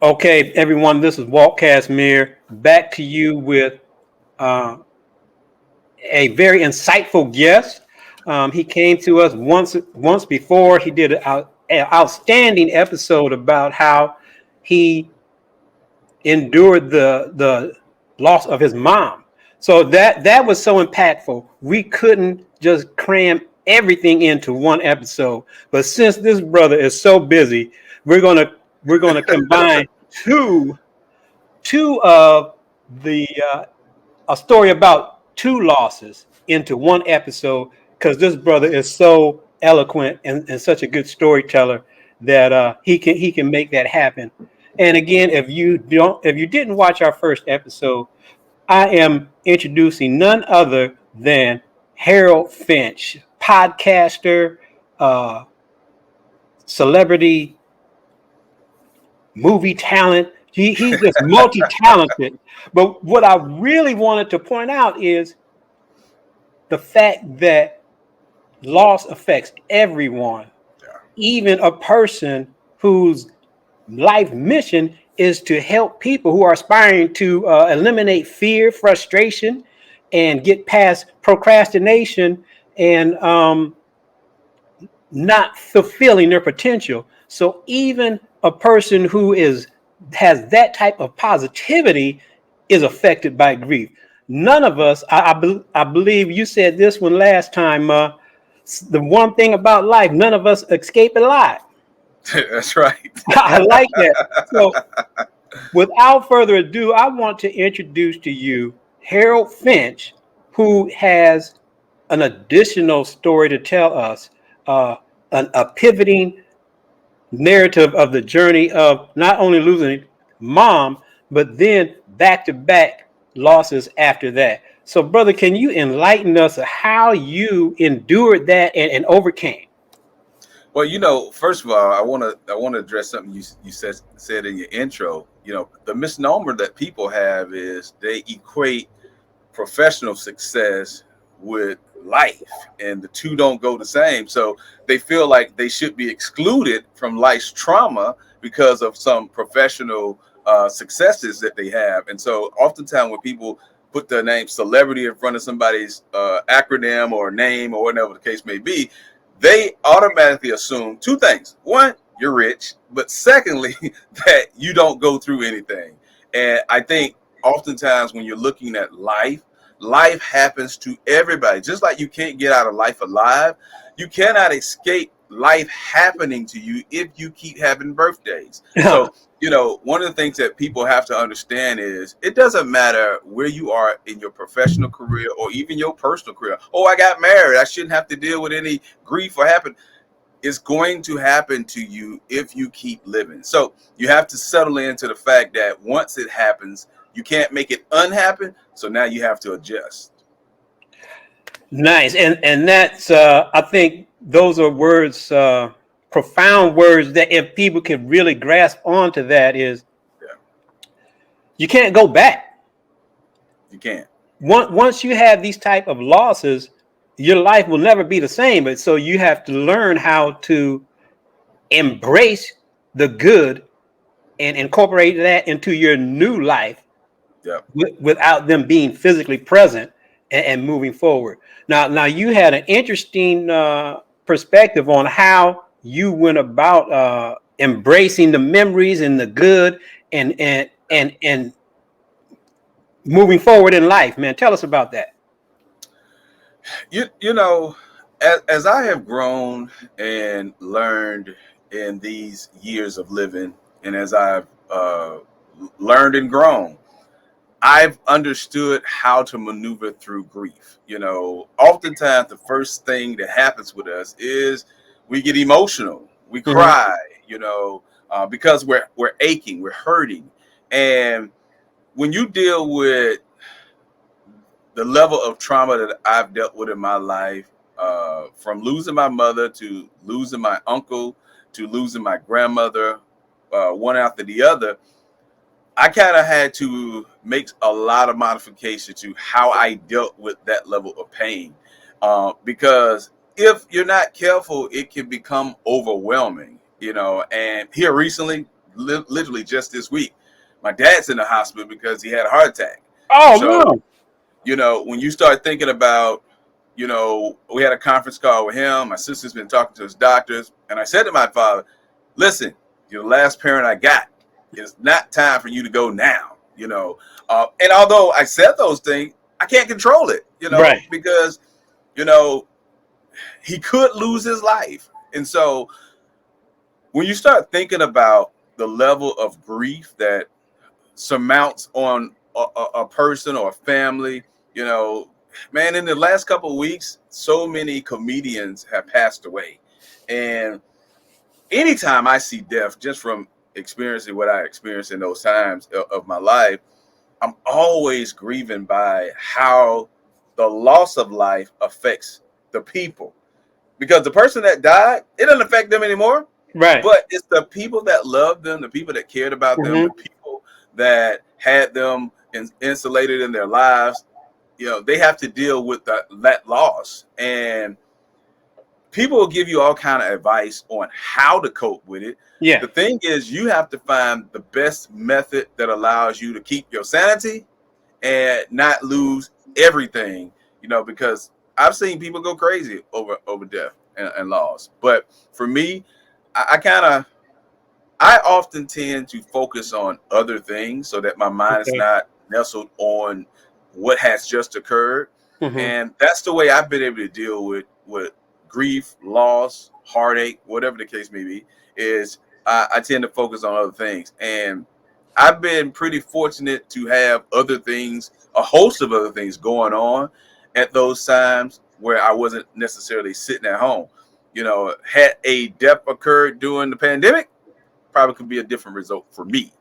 Okay, everyone, this is Walt Kasmir back to you with uh, a very insightful guest. He came to us once before. He did an outstanding episode about how he endured the loss of his mom. So that was so impactful. We couldn't just cram everything into one episode. But since this brother is so busy, we're gonna combine two two of the a story about two losses into one episode because this brother is so eloquent and such a good storyteller that he can make that happen. And again, if you didn't watch our first episode, I am introducing none other than Harold Finch, podcaster, uh, celebrity, movie talent. He's just multi-talented. But what I really wanted to point out is the fact that loss affects everyone, Yeah. even a person whose life mission is to help people who are aspiring to eliminate fear, frustration, and get past procrastination and not fulfilling their potential. So even a person who has that type of positivity is affected by grief. None of us, I believe you said this one last time. The one thing about life, none of us escape alive. That's right. I like that. So, without further ado, I want to introduce to you Harold Finch, who has an additional story to tell us, uh, a pivoting narrative of the journey of not only losing mom, but then back to back losses after that. So, brother, can you enlighten us of how you endured that and overcame? Well, first of all, I want to address something you said in your intro. The misnomer that people have is they equate professional success with life, and the two don't go the same. So they feel like they should be excluded from life's trauma because of some professional successes that they have. And so oftentimes when people put the name celebrity in front of somebody's acronym or name or whatever the case may be, they automatically assume two things. One, you're rich, but secondly, that you don't go through anything. And I think oftentimes when you're looking at life happens to everybody. Just like you can't get out of life alive, you cannot escape life happening to you if you keep having birthdays. So, one of the things that people have to understand is it doesn't matter where you are in your professional career or even your personal career. Oh, I got married, I shouldn't have to deal with any grief or happen. It's going to happen to you if you keep living. So you have to settle into the fact that once it happens, you can't make it unhappen. So now you have to adjust. Nice, and that's I think those are words, profound words that if people could really grasp onto that is Yeah, you can't go back. you can't. Once you have these type of losses, your life will never be the same. But so you have to learn how to embrace the good and incorporate that into your new life Yeah. without them being physically present and moving forward. Now you had an interesting perspective on how you went about embracing the memories and the good and moving forward in life. Man, tell us about that. You know, as I have grown and learned in these years of living, and as I've learned and grown, I've understood how to maneuver through grief. Oftentimes the first thing that happens with us is we get emotional, we Mhm. cry, because we're aching, we're hurting, and when you deal with the level of trauma that I've dealt with in my life, from losing my mother to losing my uncle to losing my grandmother, one after the other, I kind of had to make a lot of modification to how I dealt with that level of pain. Because if you're not careful, it can become overwhelming, And here recently, literally just this week. My dad's in the hospital because he had a heart attack. Oh So, no. when you start thinking about, we had a conference call with him. My sister's been talking to his doctors. And I said to my father, listen, you're the last parent I got. It's not time for you to go now, And although I said those things, I can't control it, Right. because, he could lose his life. And so when you start thinking about the level of grief that surmounts on a person or a family, man, in the last couple of weeks, so many comedians have passed away. And anytime I see death, just from experiencing what I experienced in those times of my life, I'm always grieving by how the loss of life affects the people. Because the person that died, it doesn't affect them anymore. Right. But it's the people that loved them, the people that cared about them, the people that had them insulated in their lives. They have to deal with that loss. And people will give you all kind of advice on how to cope with it. Yeah. The thing is, you have to find the best method that allows you to keep your sanity and not lose everything, because I've seen people go crazy over death and loss. But for me, I often tend to focus on other things so that my mind is not nestled on what has just occurred. And that's the way I've been able to deal with grief, loss, heartache, whatever the case may be, is I tend to focus on other things. And I've been pretty fortunate to have other things, a host of other things going on at those times where I wasn't necessarily sitting at home. Had a death occurred during the pandemic, probably could be a different result for me,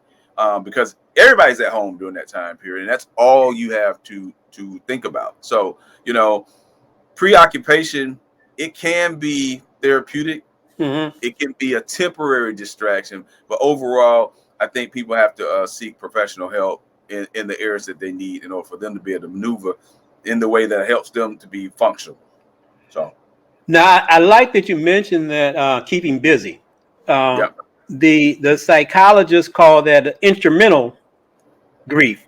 because everybody's at home during that time period, and that's all you have to think about. So, preoccupation, it can be therapeutic. It can be a temporary distraction, but overall, I think people have to seek professional help in the areas that they need in order for them to be able to maneuver in the way that helps them to be functional. So now I like that you mentioned that keeping busy. yeah. The psychologists call that instrumental grief,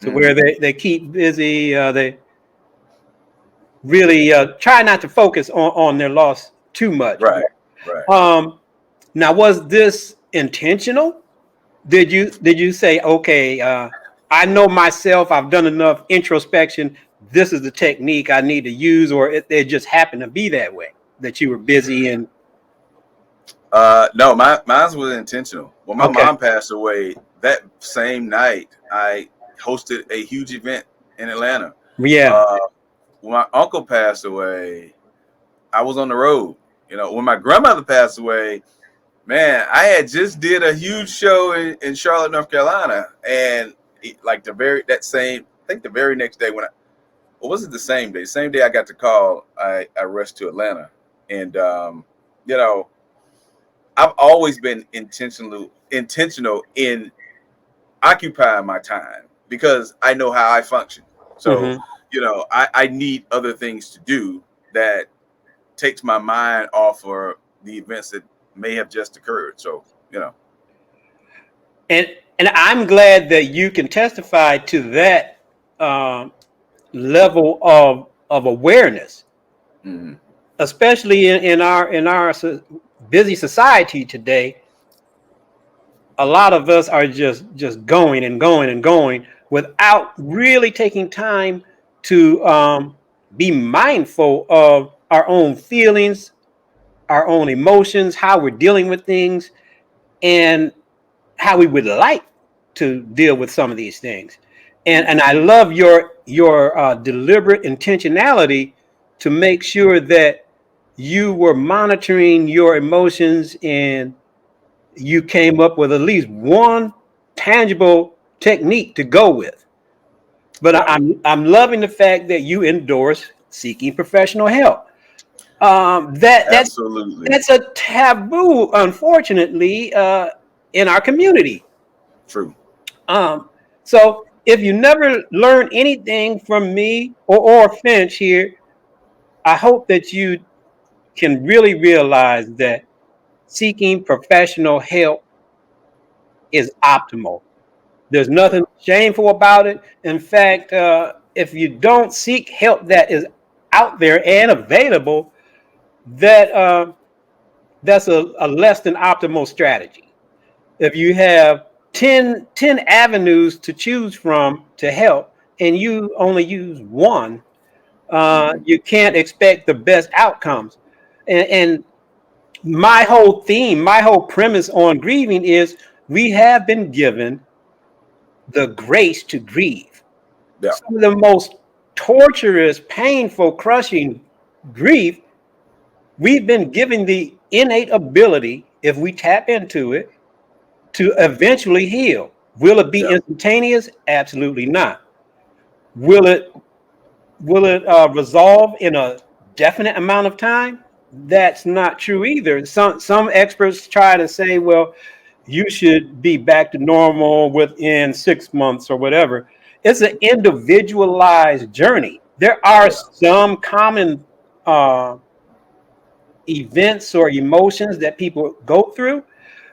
to where they keep busy. They really try not to focus on their loss too much. Right. Now, was this intentional? Did you say, okay, I know myself, I've done enough introspection, this is the technique I need to use, or it just happened to be that way, that you were busy and No, mine was intentional. When my mom passed away, that same night, I hosted a huge event in Atlanta. yeah. When my uncle passed away, I was on the road. When my grandmother passed away, man, I had just did a huge show in Charlotte, North Carolina, and the very next day was it the same day? Same day I got the call, I rushed to Atlanta, and I've always been intentional in occupying my time because I know how I function. So, I need other things to do that takes my mind off of the events that may have just occurred. So, And I'm glad that you can testify to that level of awareness, especially in our busy society today. A lot of us are just going and going and going without really taking time to be mindful of our own feelings, our own emotions, how we're dealing with things, and how we would like to deal with some of these things. And I love your deliberate intentionality to make sure that you were monitoring your emotions and you came up with at least one tangible technique to go with. But yeah, I'm loving the fact that you endorse seeking professional help. absolutely That's a taboo, unfortunately, in our community. true. So if you never learn anything from me or Finch here, I hope that you can really realize that seeking professional help is optimal. There's nothing shameful about it. In fact, if you don't seek help that is out there and available, that's a less than optimal strategy. If you have 10 avenues to choose from to help and you only use one, you can't expect the best outcomes. And my whole premise on grieving is we have been given the grace to grieve. Yeah. Some of the most torturous, painful, crushing grief, we've been given the innate ability, if we tap into it, to eventually heal. Will it be Yeah. instantaneous? Absolutely not. Will it resolve in a definite amount of time? That's not true either. Some experts try to say, well, you should be back to normal within 6 months or whatever. It's an individualized journey. There are Yeah. some common events or emotions that people go through,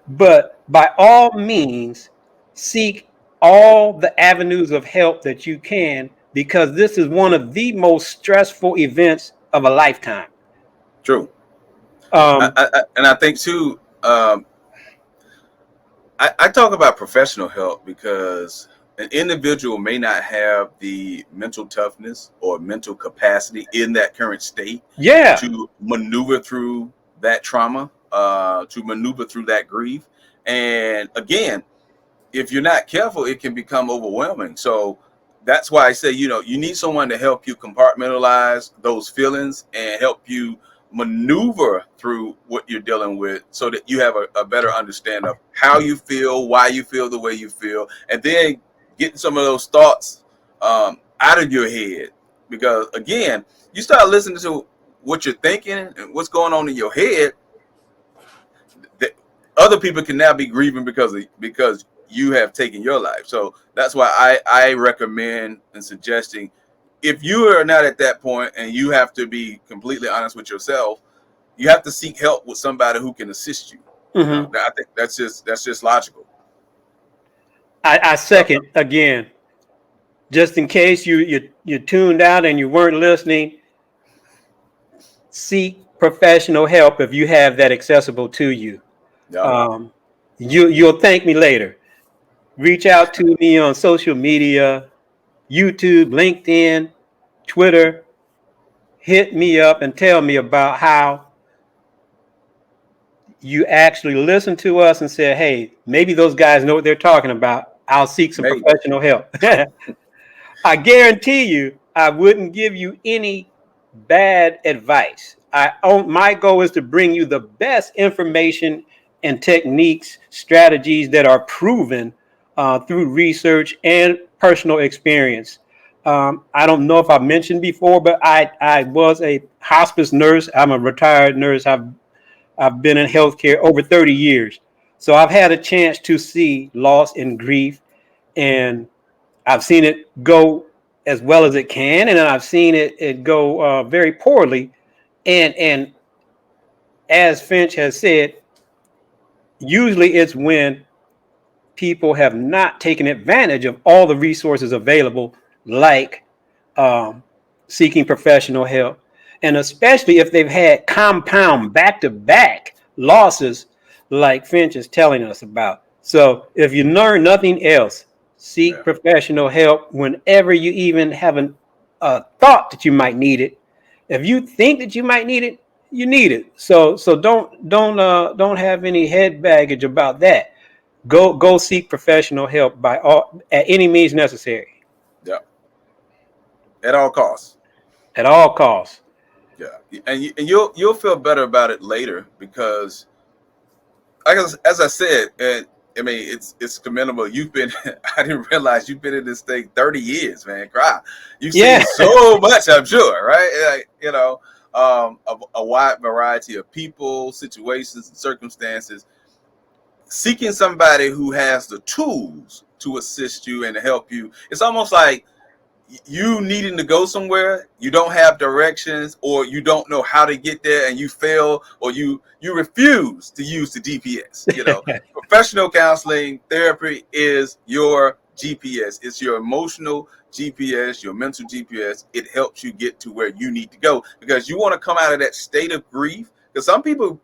but by all means, seek all the avenues of help that you can, because this is one of the most stressful events of a lifetime. True. Um, And I think too, I talk about professional help because an individual may not have the mental toughness or mental capacity in that current state yeah, to maneuver through that trauma, to maneuver through that grief. And again, if you're not careful, it can become overwhelming. So that's why I say, you need someone to help you compartmentalize those feelings and help you maneuver through what you're dealing with so that you have a better understanding of how you feel, why you feel the way you feel, and then getting some of those thoughts out of your head. Because again, you start listening to what you're thinking and what's going on in your head, that other people can now be grieving because you have taken your life. So that's why I recommend and suggesting, if you are not at that point and you have to be completely honest with yourself, you have to seek help with somebody who can assist you. mhm. I think that's just logical. I second again. Just in case you tuned out and you weren't listening, seek professional help if you have that accessible to you. Yeah. Um, you'll thank me later. Reach out to me on social media, YouTube, LinkedIn, Twitter. Hit me up and tell me about how you actually listen to us and say, hey, maybe those guys know what they're talking about. I'll seek some Maybe. professional help. I guarantee you, I wouldn't give you any bad advice. My goal is to bring you the best information and techniques, strategies that are proven through research and personal experience. I don't know if I mentioned before, but I was a hospice nurse. I'm a retired nurse. I've been in healthcare over 30 years. So I've had a chance to see loss and grief, and I've seen it go as well as it can, and then I've seen it go very poorly. And as Finch has said, usually it's when people have not taken advantage of all the resources available, like um, seeking professional help, and especially if they've had compound back-to-back losses, like Finch is telling us about. So if you learn nothing else, seek Yeah. professional help whenever you even have a thought that you might need it. If you think that you might need it, you need it. So don't have any head baggage about that. Go seek professional help by all at any means necessary, Yeah. At all costs. at all costs. Yeah. And you'll feel better about it later because, as I said, and I mean, it's commendable. You've been, I didn't realize you've been in this thing 30 years, man. Cry. You've seen Yeah. so much, I'm sure, right? Like, a wide variety of people, situations, and circumstances. Seeking somebody who has the tools to assist you and to help you. It's almost like you needing to go somewhere, you don't have directions, or you don't know how to get there, and you fail, or you refuse to use the GPS. Professional counseling therapy is your GPS. It's your emotional GPS, your mental GPS. It helps you get to where you need to go, because you want to come out of that state of grief. Because some people,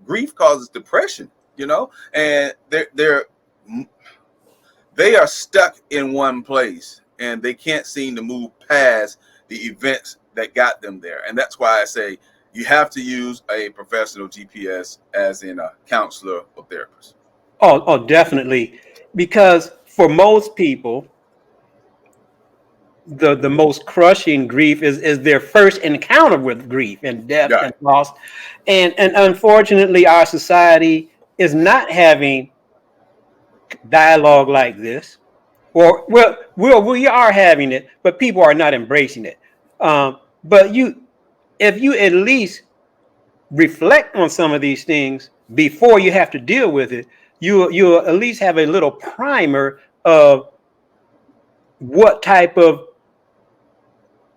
grief causes depression, and they are stuck in one place, and they can't seem to move past the events that got them there. And that's why I say you have to use a professional GPS, as in a counselor or therapist. Oh, definitely. Because for most people, the most crushing grief is their first encounter with grief and death Right. and loss. And unfortunately, our society is not having dialogue like this. Or we are having it, but people are not embracing it. But if you at least reflect on some of these things before you have to deal with it, you'll at least have a little primer of what type of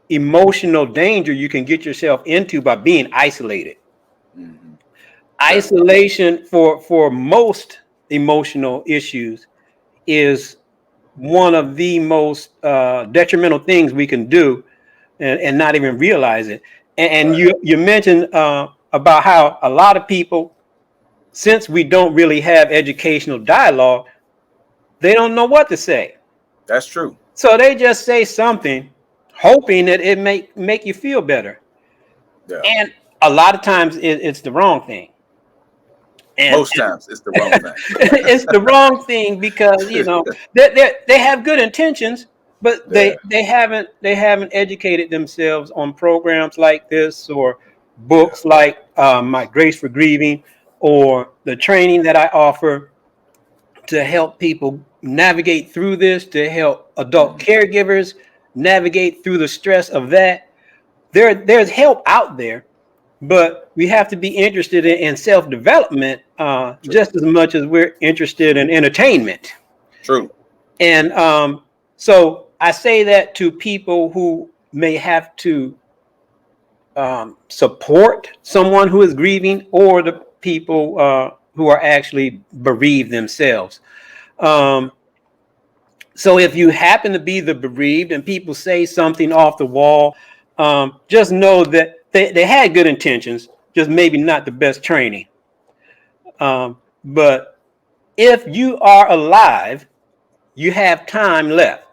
emotional danger you can get yourself into by being isolated. Mm-hmm. Isolation for most emotional issues is one of the most detrimental things we can do, and not even realize it. And Right. you mentioned about how a lot of people, since we don't really have educational dialogue, they don't know what to say. That's true. So they just say something, hoping that it make you feel better. Yeah. And a lot of times it's the wrong thing. And Most times it's the wrong thing. it's the wrong thing, because they have good intentions, but Yeah. they haven't educated themselves on programs like this, or Yeah. books like My Grace for Grieving, or the training that I offer to help people navigate through this, to help adult Mm-hmm. caregivers navigate through the stress of that. There's help out there, but we have to be interested in self-development True. just as much as we're interested in entertainment. True. And so I say that to people who may have to support someone who is grieving, or the people who are actually bereaved themselves. So if you happen to be the bereaved and people say something off the wall, just know that they had good intentions, just maybe not the best training. But if you are alive, you have time left.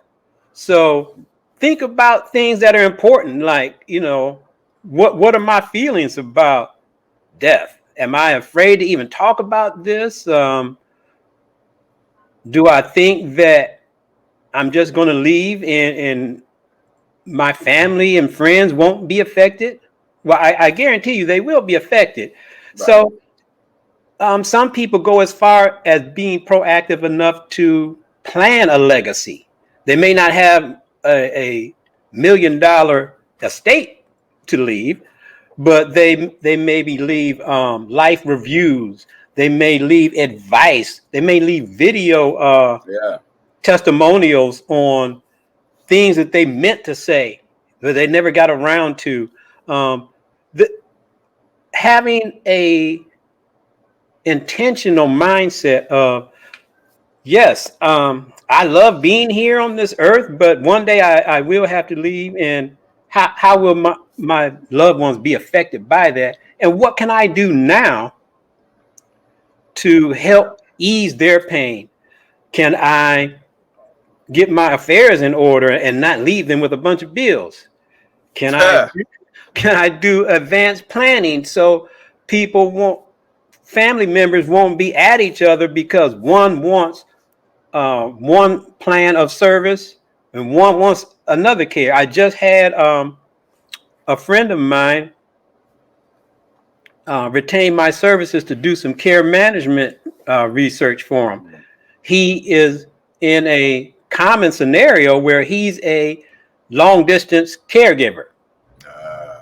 So think about things that are important, like, what are my feelings about death? Am I afraid to even talk about this? Do I think that I'm just going to leave and my family and friends won't be affected? Well, I guarantee you they will be affected. Right. So some people go as far as being proactive enough to plan a legacy. They may not have a $1 million estate to leave, but they maybe leave life reviews. They may leave advice. They may leave video Yeah. testimonials on things that they meant to say that they never got around to. The, having a intentional mindset of, yes, I love being here on this earth, but one day I will have to leave, and how will my loved ones be affected by that, and what can I do now to help ease their pain? Can I get my affairs in order and not leave them with a bunch of bills? Can I do advanced planning so family members won't be at each other because one wants one plan of service and one wants another care? I just had a friend of mine retain my services to do some care management research for him. He is in a common scenario where he's a long distance caregiver.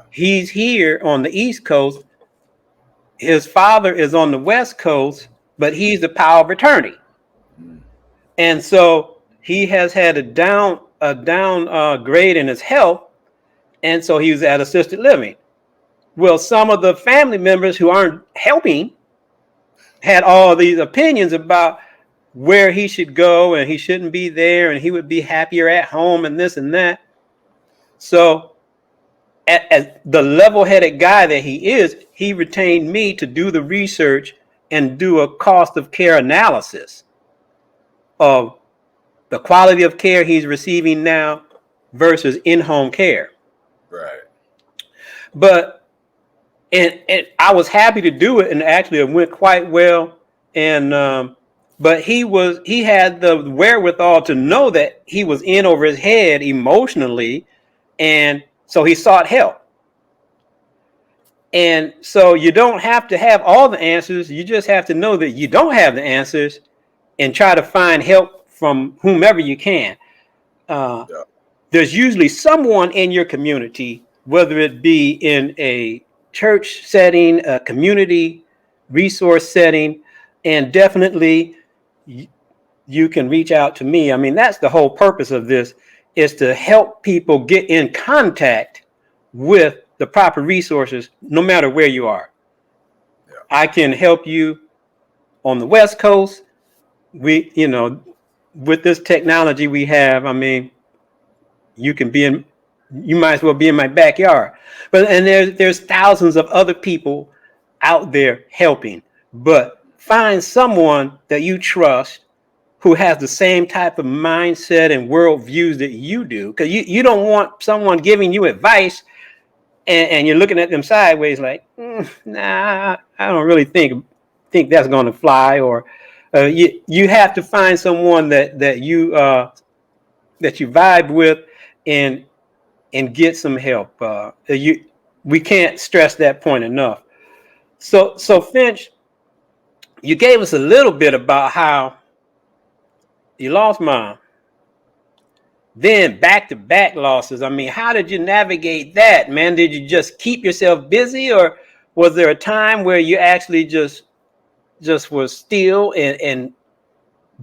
He's here on the East Coast. His father is on the West Coast, but he's the power of attorney. And so he has had a down grade in his health, and so he was at assisted living. Well, some of the family members who aren't helping had all these opinions about where he should go, and he shouldn't be there, and he would be happier at home, and this and that. So, as the level-headed guy that he is, he retained me to do the research and do a cost of care analysis of the quality of care he's receiving now versus in-home care. Right. But and I was happy to do it, and actually it went quite well. And but he had the wherewithal to know that he was in over his head emotionally, and so he sought help. And so you don't have to have all the answers. You just have to know that you don't have the answers and try to find help from whomever you can. Yeah. There's usually someone in your community, whether it be in a church setting, a community resource setting, and definitely you can reach out to me. I mean, that's the whole purpose of this, is to help people get in contact with the proper resources, no matter where you are. Yeah. I can help you on the West Coast. With this technology we have, I mean, you might as well be in my backyard. And there's thousands of other people out there helping. But find someone that you trust who has the same type of mindset and worldviews that you do. Because you don't want someone giving you advice and you're looking at them sideways like, nah, I don't really think that's going to fly. Or you have to find someone that you vibe with and get some help. We can't stress that point enough. So Finch, you gave us a little bit about how you lost mom, then back-to-back losses. I mean, how did you navigate that, man? Did you just keep yourself busy, or was there a time where you actually just was still and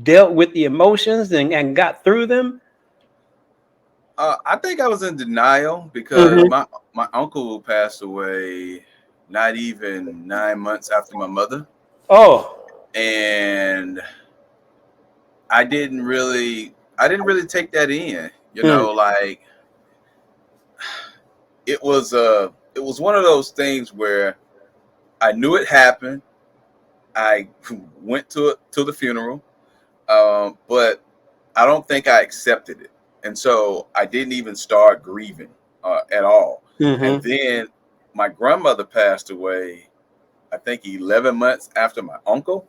dealt with the emotions and got through them? I think I was in denial because my uncle passed away not even 9 months after my mother. Oh. And I didn't really take that in, like it was one of those things where I knew it happened. I went to the funeral, but I don't think I accepted it. And so I didn't even start grieving at all. And then my grandmother passed away, I think 11 months after my uncle.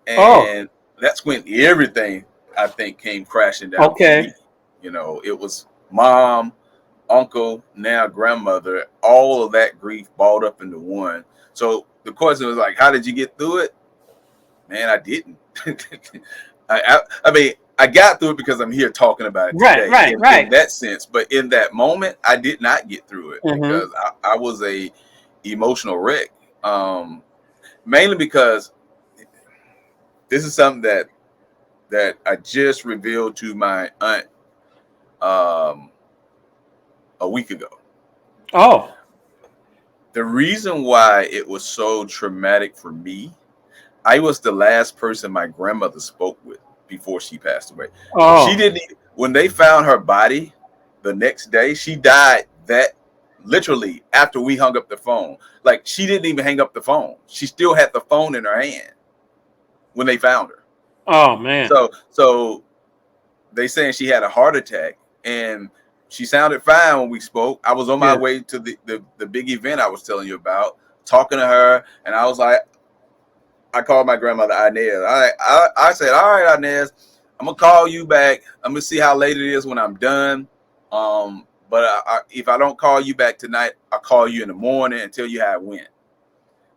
And that's when everything, I think, came crashing down for me. It was mom, uncle, now grandmother, all of that grief balled up into one. So the question was like, how did you get through it? Man, I didn't. I mean, I got through it because I'm here talking about it today. In that sense. But in that moment, I did not get through it because I was a emotional wreck. Mainly because this is something that I just revealed to my aunt a week ago. Oh. The reason why it was so traumatic for me, I was the last person my grandmother spoke with before she passed away. Oh. She didn't. When they found her body the next day, she died literally after we hung up the phone. Like, she didn't even hang up the phone. She still had the phone in her hand when they found her. Oh, man. So they saying she had a heart attack, and she sounded fine when we spoke. I was on my way to the big event I was telling you about, talking to her, and I was like, I called my grandmother Inez. I said, all right, Inez, I'm gonna call you back. I'm gonna see how late it is when I'm done. But if I don't call you back tonight, I'll call you in the morning and tell you how it went.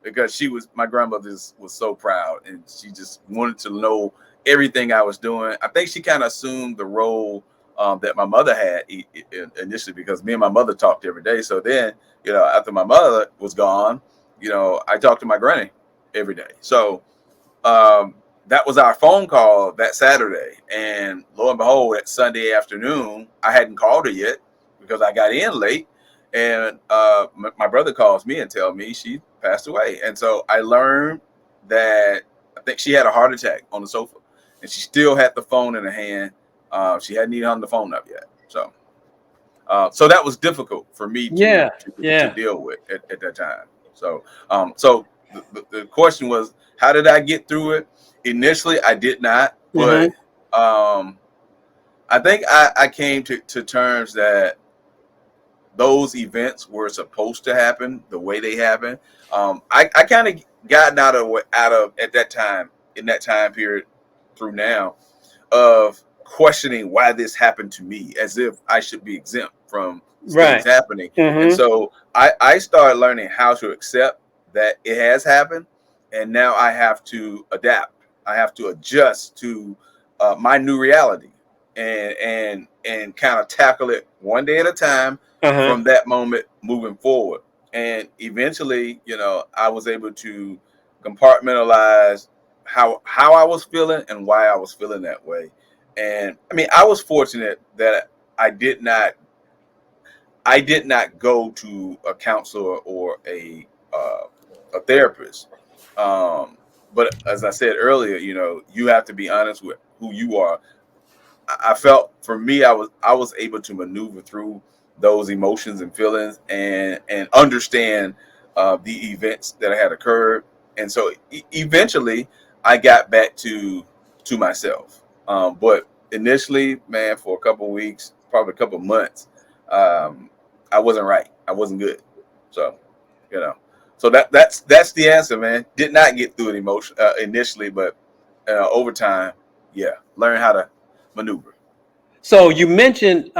Because my grandmother was so proud, and she just wanted to know everything I was doing. I think she kind of assumed the role that my mother had initially, because me and my mother talked every day. So then, after my mother was gone, I talked to my granny every day. So that was our phone call that Saturday. And lo and behold, that Sunday afternoon, I hadn't called her yet because I got in late. And my brother calls me and tells me she passed away. And so I learned that I think she had a heart attack on the sofa, and she still had the phone in her hand. She hadn't even hung the phone up yet. So that was difficult for me to deal with at that time. So the question was, how did I get through it? Initially, I did not, but I think I came to terms that those events were supposed to happen the way they happened. I kind of gotten out of at that time, in that time period through now, of questioning why this happened to me, as if I should be exempt from things happening. And so I started learning how to accept that it has happened, and now I have to adapt. I have to adjust to my new reality, and kind of tackle it one day at a time from that moment moving forward. And eventually, I was able to compartmentalize how I was feeling and why I was feeling that way. And I mean, I was fortunate that I did not go to a counselor or a therapist. But as I said earlier, you have to be honest with who you are. I felt, for me, I was able to maneuver through those emotions and feelings and understand the events that had occurred. And so eventually I got back to myself. But initially, man, for a couple of weeks, probably a couple of months, I wasn't right. I wasn't good. So, so that's the answer, man. Did not get through it initially, but over time, learn how to maneuver. So you mentioned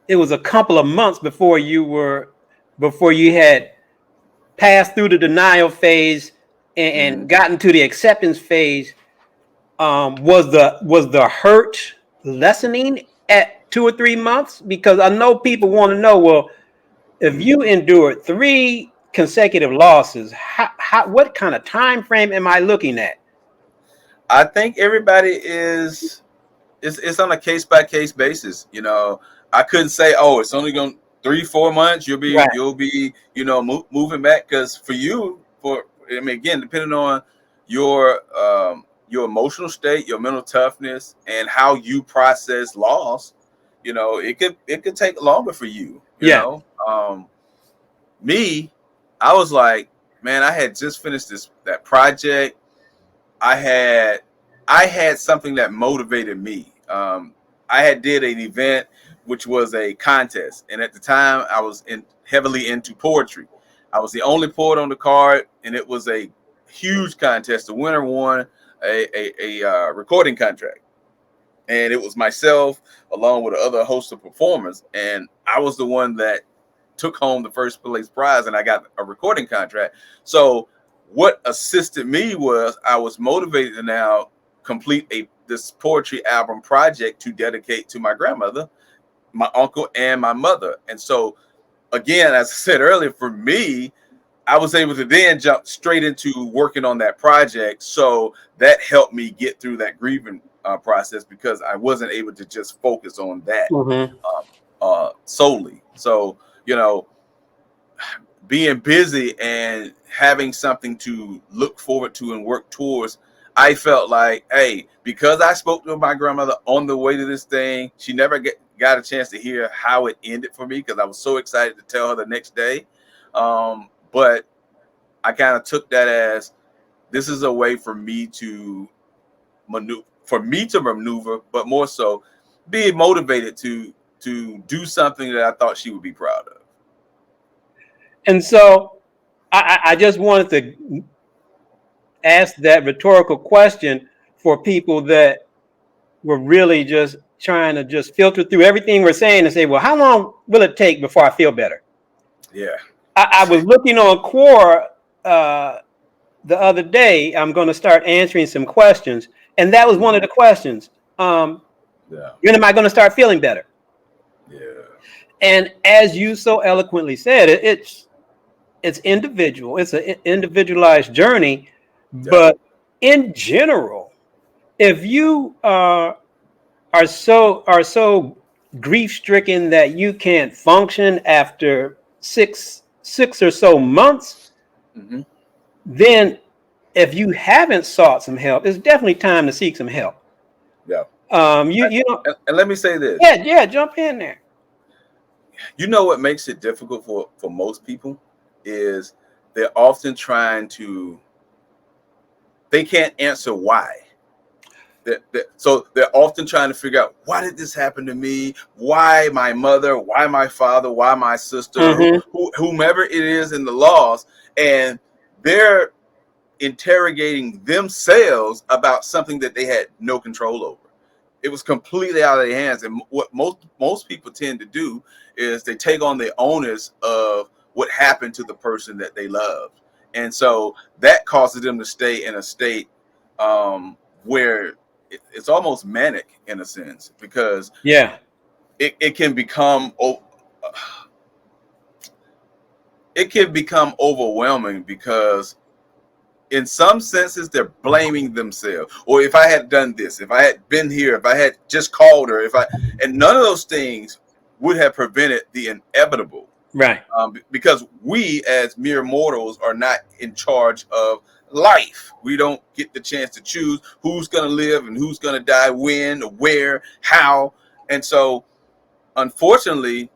it was a couple of months before you had passed through the denial phase and gotten to the acceptance phase. Was the hurt lessening at 2 or 3 months? Because I know people want to know, well, if you endured 3 consecutive losses, what kind of time frame am I looking at? I think everybody is on a case by case basis. I couldn't say, oh, it's only going 3-4 months. You'll be moving back, because for you, again, depending on your emotional state, your mental toughness, and how you process loss, it could take longer for you. Me, I was like, man, I had just finished that project. I had something that motivated me. I had did an event which was a contest, and at the time I was heavily into poetry. I was the only poet on the card, and it was a huge contest. The winner won a recording contract, and it was myself along with other host of performers, and I was the one that took home the first place prize, and I got a recording contract. So what assisted me was I was motivated to now complete this poetry album project to dedicate to my grandmother, my uncle, and my mother. And so, again, as I said earlier, for me, I was able to then jump straight into working on that project. So that helped me get through that grieving process, because I wasn't able to just focus on that solely. So, being busy and having something to look forward to and work towards, I felt like, hey, because I spoke to my grandmother on the way to this thing, she never got a chance to hear how it ended for me, because I was so excited to tell her the next day. But I kind of took that as, this is a way for me to maneuver, but more so be motivated to do something that I thought she would be proud of. And so I just wanted to ask that rhetorical question for people that were really just trying to just filter through everything we're saying and say, well, how long will it take before I feel better? Yeah. I was looking on Quora the other day. I'm going to start answering some questions, and that was one of the questions. When am I going to start feeling better? Yeah. And as you so eloquently said, it's individual. It's an individualized journey, but in general, if you are so grief stricken that you can't function after six or so months, Mm-hmm. then if you haven't sought some help, it's definitely time to seek some help. Yeah. You know, And let me say this. yeah, jump in there. You know what makes it difficult for most people is they're often trying to, they can't answer why. So they're often trying to figure out, why did this happen to me? Why my mother? Why my father? Why my sister? Whomever it is in the loss, and they're interrogating themselves about something that they had no control over. It was completely out of their hands. And what most people tend to do is they take on the onus of what happened to the person that they loved, and so that causes them to stay in a state where it's almost manic in a sense, because Yeah. it can become overwhelming, because in some senses they're blaming themselves. Or if I had done this, if I had been here, if I had just called her, and none of those things would have prevented the inevitable. Right. Because we as mere mortals are not in charge of life. We don't get the chance to choose who's going to live and who's going to die, when, where, how. And so unfortunately,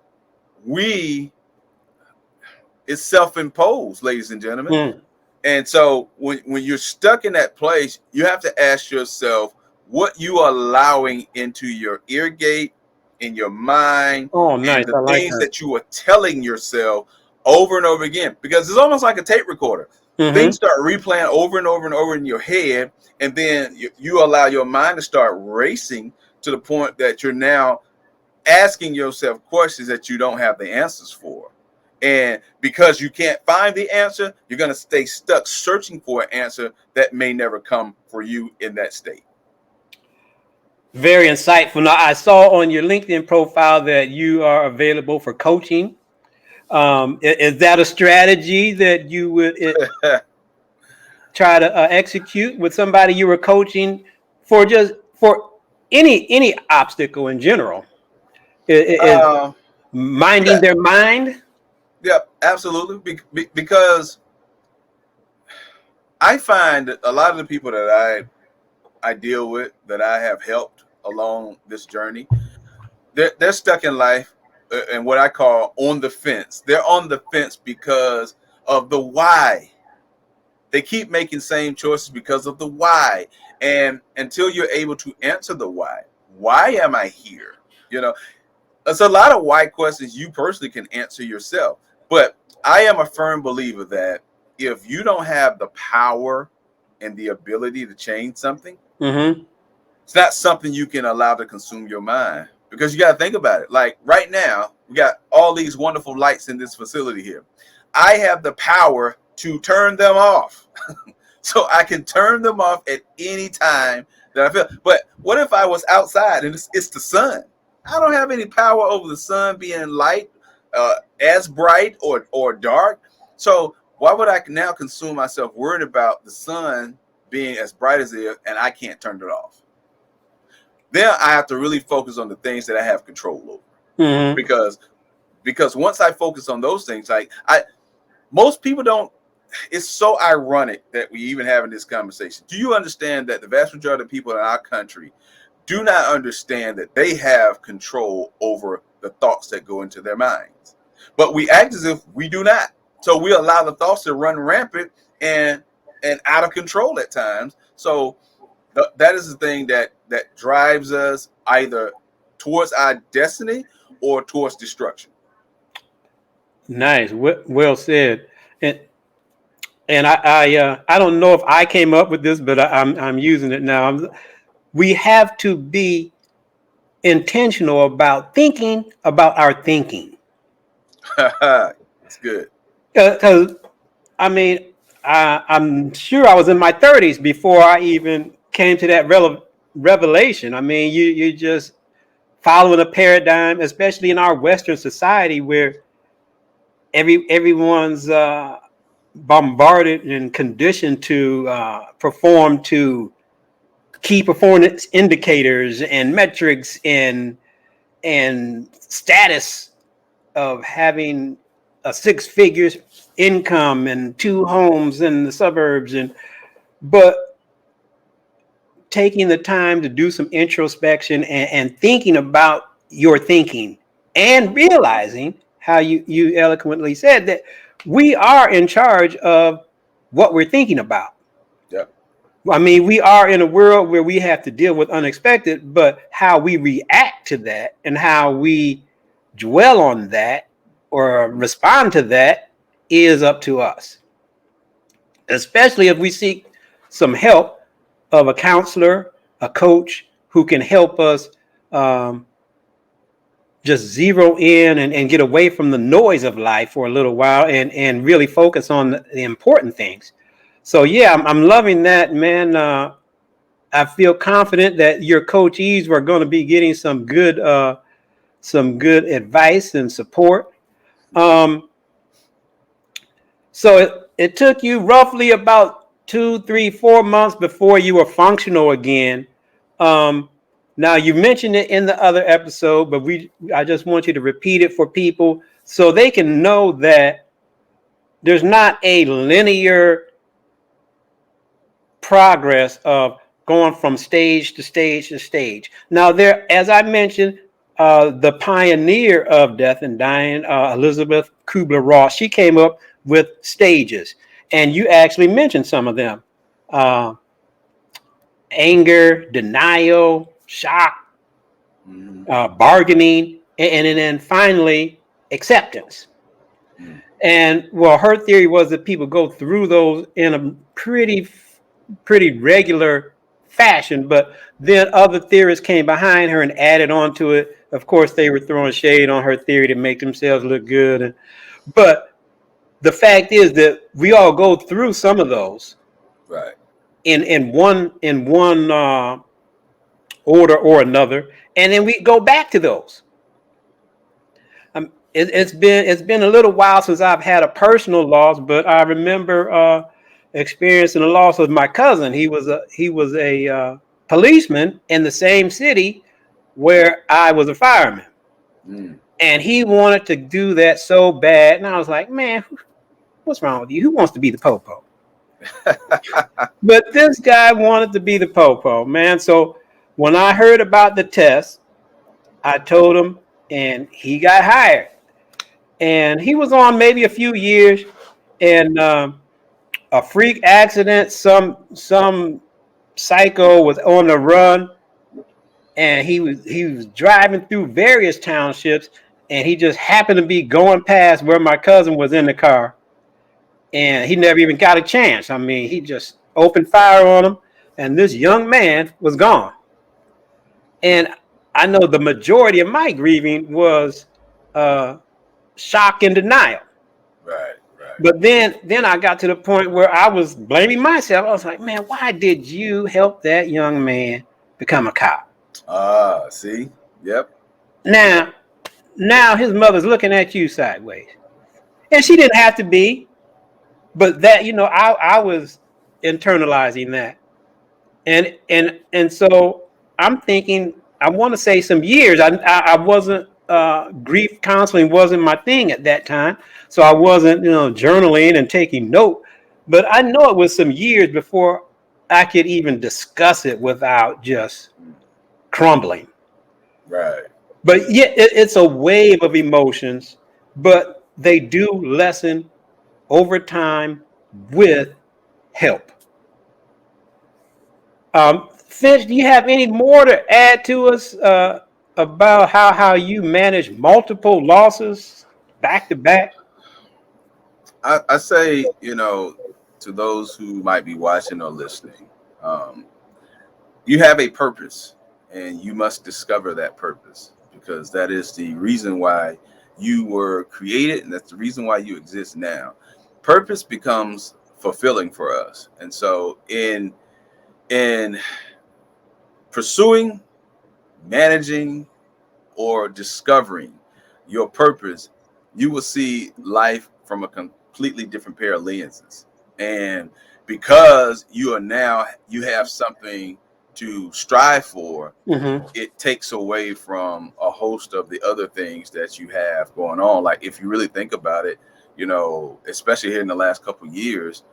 it's self-imposed, ladies and gentlemen. And so when you're stuck in that place, you have to ask yourself what you are allowing into your ear gate, in your mind, Oh, and nice. the I like things that. that you are telling yourself over and over again. Because it's almost like a tape recorder. Things start replaying over and over and over in your head, and then you allow your mind to start racing to the point that you're now asking yourself questions that you don't have the answers for. And because you can't find the answer, you're going to stay stuck searching for an answer that may never come for you in that state. Very insightful. Now, I saw on your LinkedIn profile that you are available for coaching. Is that a strategy that you would try to execute with somebody you were coaching for any obstacle in general? Is minding yeah, their mind? yeah, absolutely. Because I find that a lot of the people that I deal with, that I have helped along this journey, they're stuck in life and what I call on the fence. They're on the fence because of the why. They keep making same choices because of the why. And until you're able to answer the why am I here? You know, it's a lot of why questions you personally can answer yourself. But I am a firm believer that if you don't have the power and the ability to change something, it's not something you can allow to consume your mind. Because you got to think about it. Like right now, we got all these wonderful lights in this facility here. I have the power to turn them off. So I can turn them off at any time that I feel. But what if I was outside and it's the sun? I don't have any power over the sun being light, as bright or dark. So why would I now consume myself worried about the sun being as bright as it is and I can't turn it off? Then I have to really focus on the things that I have control over. Because once I focus on those things, like most people don't. It's so ironic that we even having this conversation. Do you understand that the vast majority of people in our country do not understand that they have control over the thoughts that go into their minds? But we act as if we do not. So we allow the thoughts to run rampant and out of control at times. So that is the thing that drives us either towards our destiny or towards destruction. Nice. Well said. And I don't know if I came up with this, but I'm using it now. We have to be intentional about thinking about our thinking. That's good. Because I mean, I'm sure I was in my 30s before I even came to that revelation. I mean, you just following a paradigm, especially in our Western society, where everyone's bombarded and conditioned to perform to key performance indicators and metrics and status of having a six figures income and two homes in the suburbs, but taking the time to do some introspection and thinking about your thinking and realizing how you eloquently said that we are in charge of what we're thinking about. Yeah. I mean, we are in a world where we have to deal with unexpected, but how we react to that and how we dwell on that or respond to that is up to us, especially if we seek some help of a counselor, a coach who can help us just zero in and get away from the noise of life for a little while and really focus on the important things. So yeah, I'm loving that, man. I feel confident that your coachees were going to be getting some good advice and support. So it took you roughly about 2, 3, 4 months before you were functional again. Now you mentioned it in the other episode, but I just want you to repeat it for people so they can know that there's not a linear progress of going from stage to stage to stage. Now there, as I mentioned, the pioneer of death and dying, Elizabeth Kubler-Ross, she came up with stages, and you actually mentioned some of them: anger, denial, shock, bargaining, and then finally acceptance. And well, her theory was that people go through those in a pretty regular fashion, but then other theorists came behind her and added on to it. Of course, they were throwing shade on her theory to make themselves look good. But the fact is that we all go through some of those, Right. in one order or another, and then we go back to those. It's been a little while since I've had a personal loss, but I remember experiencing the loss of my cousin. He was a policeman in the same city where I was a fireman, and he wanted to do that so bad. And I was like, man, what's wrong with you? Who wants to be the popo? But this guy wanted to be the popo, man. So when I heard about the test, I told him, and he got hired. And he was on maybe a few years, and a freak accident. Some psycho was on the run, and he was driving through various townships, and he just happened to be going past where my cousin was in the car, and he never even got a chance. I mean, he just opened fire on him, and this young man was gone. And I know the majority of my grieving was shock and denial. Right. But then I got to the point where I was blaming myself. I was like, man, why did you help that young man become a cop? See? Yep. Now his mother's looking at you sideways. And she didn't have to be, but that, I was internalizing that. And so I'm thinking, I want to say some years. I wasn't grief counseling wasn't my thing at that time, so I wasn't journaling and taking note. But I know it was some years before I could even discuss it without just crumbling. Right. But yeah, it's a wave of emotions, but they do lessen over time with help. Finch, do you have any more to add to us about how you manage multiple losses back to back? I say, to those who might be watching or listening, you have a purpose, and you must discover that purpose, because that is the reason why you were created, and that's the reason why you exist now. Purpose becomes fulfilling for us. And so in pursuing, managing, or discovering your purpose, you will see life from a completely different pair of lenses. And because you have something to strive for, Mm-hmm. it takes away from a host of the other things that you have going on. Like if you really think about it, especially here in the last couple of years,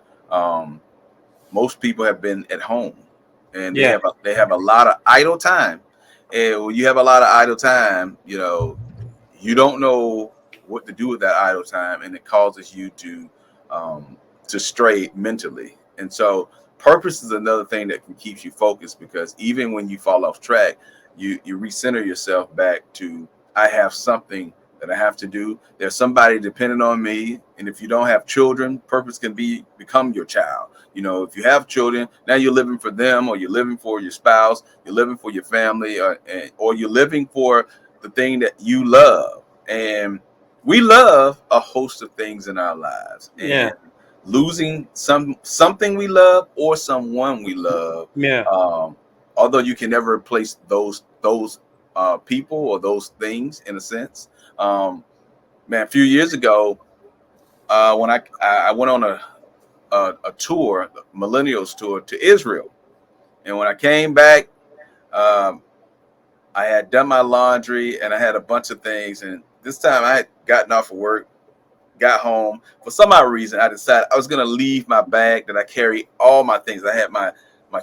most people have been at home, and Yeah. they have a lot of idle time. And when you have a lot of idle time, you don't know what to do with that idle time, and it causes you to stray mentally. And so purpose is another thing that can keep you focused, because even when you fall off track, you recenter yourself back to, I have something that I have to do. There's somebody dependent on me. And if you don't have children, purpose can become your child. If you have children, now you're living for them, or you're living for your spouse, you're living for your family, or you're living for the thing that you love. And we love a host of things in our lives. Yeah. And losing something we love or someone we love, Yeah. although you can never replace those people or those things in a sense. Man, a few years ago, when I went on a tour, a millennials tour to Israel, and when I came back, um, I had done my laundry and I had a bunch of things. And this time I had gotten off of work, got home. For some odd reason, I decided I was going to leave my bag that I carry all my things. I had my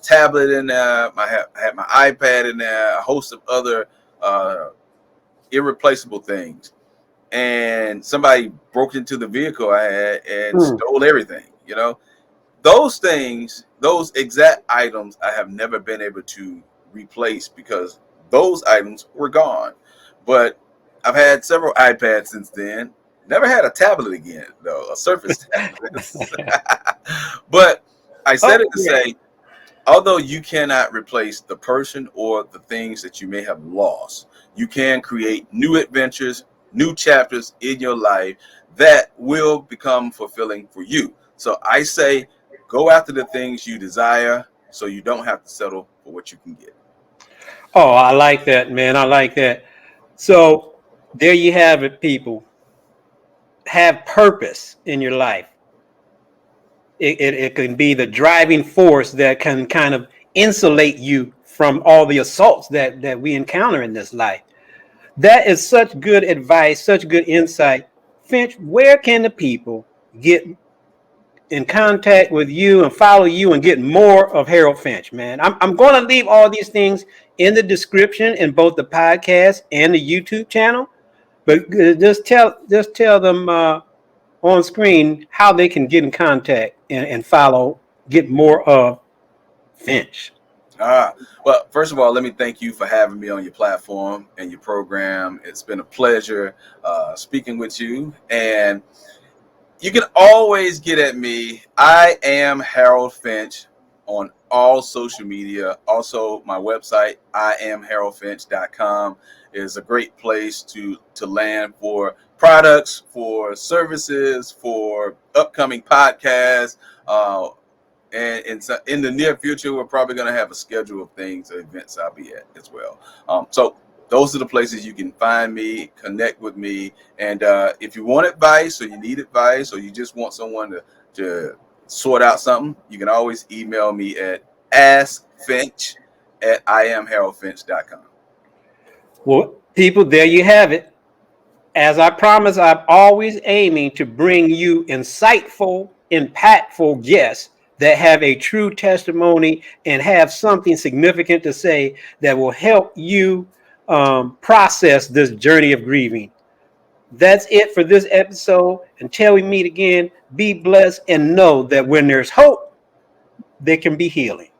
tablet in there. I had my iPad in there, a host of other irreplaceable things. And somebody broke into the vehicle I had and stole everything. Those things, those exact items, I have never been able to replace because those items were gone. But I've had several iPads since then. Never had a tablet again, though, a Surface tablet. But I said it to say, although you cannot replace the person or the things that you may have lost, you can create new adventures, new chapters in your life that will become fulfilling for you. So I say, go after the things you desire so you don't have to settle for what you can get. Oh, I like that, man. I like that. So there you have it, people. Have purpose in your life. It can be the driving force that can kind of insulate you from all the assaults that we encounter in this life. That is such good advice, such good insight. Finch, where can the people get in contact with you and follow you and get more of Harold Finch, man? I'm going to leave all these things in the description in both the podcast and the YouTube channel, but just tell them on screen how they can get in contact and follow, get more of Finch. Well, first of all, let me thank you for having me on your platform and your program. It's been a pleasure speaking with you. And you can always get at me. I am Harold Finch on all social media. Also, my website, IamHaroldFinch.com, is a great place to land for products, for services, for upcoming podcasts. And so in the near future, we're probably going to have a schedule of things, events I'll be at as well. So those are the places you can find me, connect with me. And if you want advice, or you need advice, or you just want someone to sort out something, you can always email me at askfinch@IamHaroldFinch.com. Well, people, there you have it. As I promised, I'm always aiming to bring you insightful, impactful guests that have a true testimony and have something significant to say that will help you process this journey of grieving. That's it for this episode. Until we meet again, be blessed and know that when there's hope, there can be healing.